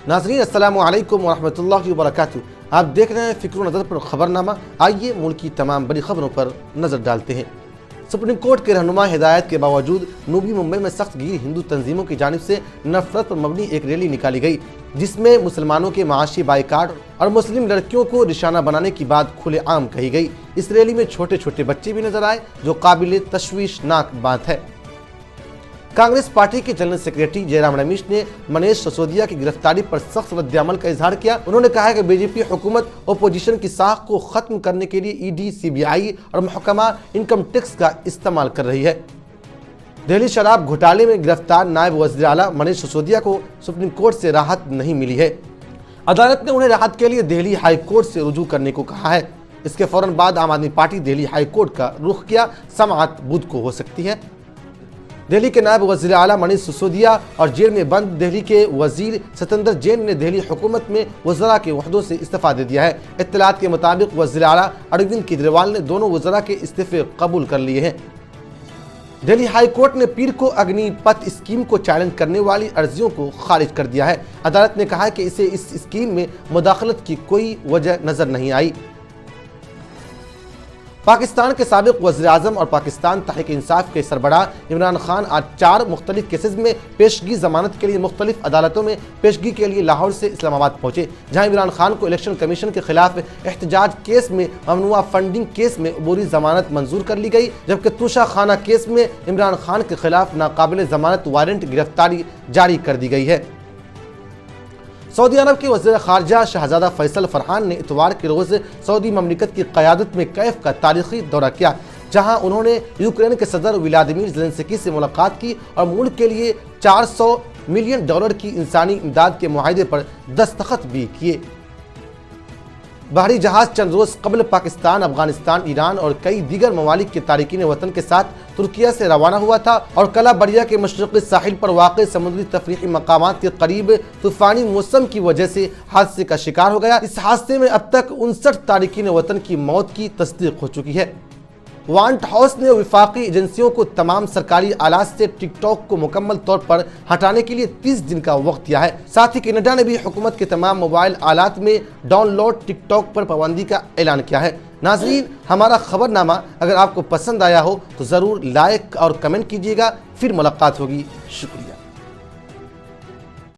नाज़रीन अस्सलामु अलैकुम वरहमतुल्लाहि वबरकातुहू। आप देख रहे हैं फ़िक्र नज़र पर खबरनामा। आइए मुल्क की तमाम बड़ी खबरों पर नज़र डालते हैं। सुप्रीम कोर्ट के रहनुमा हिदायत के बावजूद नूबी मुंबई में सख्त गिर हिंदू तंजीमों की जानिब से नफरत पर मबनी एक रैली निकाली गई, जिसमें मुसलमानों के माशी बाइकाट और मुस्लिम लड़कियों को निशाना बनाने की बात खुलेआम कही गई। इस रैली में छोटे छोटे बच्चे भी नजर आए, जो काबिल तशवीशनाक बात है। कांग्रेस पार्टी के जनरल सेक्रेटरी जयराम रमेश ने मनीष सिसोदिया की गिरफ्तारी पर सख्त रद्द-ए-अमल का इजहार किया। उन्होंने कहा कि बीजेपी हुकूमत ओपोजिशन की साख को खत्म करने के लिए ईडी, सीबीआई और महकमा इनकम टैक्स का इस्तेमाल कर रही है। दिल्ली शराब घोटाले में गिरफ्तार नायब वज़ीर आला मनीष सिसोदिया को सुप्रीम कोर्ट से राहत नहीं मिली है। अदालत ने उन्हें राहत के लिए दिल्ली हाई कोर्ट से रुजू करने को कहा है। इसके फौरन बाद आम आदमी पार्टी दिल्ली हाई कोर्ट का रुख किया। समाअत बुध को हो सकती है। दिल्ली के नायब वज़ीर आला मनीष सिसोदिया और जेल में बंद दिल्ली के वजीर सत्येंद्र जैन ने दिल्ली हुकूमत में वज़रा के ओहदों से इस्तीफा दे दिया है। इत्तलात के मुताबिक वज़ीर आला अरविंद केजरीवाल ने दोनों वज़रा के इस्तीफे कबूल कर लिए हैं। दिल्ली हाई कोर्ट ने पीर को अग्निपथ स्कीम को चैलेंज करने वाली अर्जियों को खारिज कर दिया है। अदालत ने कहा कि इसे इस स्कीम में मुदाखलत की कोई वजह नजर नहीं आई। पाकिस्तान के साबिक वज़ीर आज़म और पाकिस्तान तहरीक इंसाफ के सरबराह इमरान खान आज 4 मुख्तलिफ केसेस में पेशगी जमानत के लिए मुख्तलिफ अदालतों में पेशगी के लिए लाहौर से इस्लामाबाद पहुंचे, जहां इमरान खान को इलेक्शन कमीशन के खिलाफ एहतजाज केस में ममनुआ फंडिंग केस में अबूरी जमानत मंजूर कर ली गई, जबकि तूशा खाना केस में इमरान खान के खिलाफ नाकाबिल जमानत वारंट गिरफ्तारी जारी कर दी गई है। सऊदी अरब के वज़ीर ख़ारजा शहज़ादा फैसल फरहान ने इतवार के रोज़ सऊदी ममलिकत की क़यादत में कैफ का तारीख़ी दौरा किया, जहां उन्होंने यूक्रेन के सदर व्लादिमीर ज़ेलेंस्की से मुलाकात की और मुल्क के लिए $400 मिलियन की इंसानी इमदाद के मुआहदे पर दस्तखत भी किए। बहरी जहाज चंद रोज़ कबल पाकिस्तान, अफगानिस्तान, ईरान और कई दीगर ममालिक के तारिकीन वतन के साथ तुर्किया से रवाना हुआ था और कला बरिया के मशरक़ी साहिल पर वाक़ समुद्री तफरीही मकामात के करीब तूफ़ानी मौसम की वजह से हादसे का शिकार हो गया। इस हादसे में अब तक 59 तारिकीन वतन की मौत की तस्दीक हो चुकी है। व्हाइट हाउस ने वफाकी एजेंसियों को तमाम सरकारी आलात से टिकटॉक को मुकम्मल तौर पर हटाने के लिए 30 दिन का वक्त दिया है। साथ ही कनाडा ने भी हुकूमत के तमाम मोबाइल आलात में डाउनलोड टिकटॉक पर पाबंदी का ऐलान किया है। नाज़रीन, हमारा खबरनामा अगर आपको पसंद आया हो तो ज़रूर लाइक और कमेंट कीजिएगा। फिर मुलाकात होगी। शुक्रिया।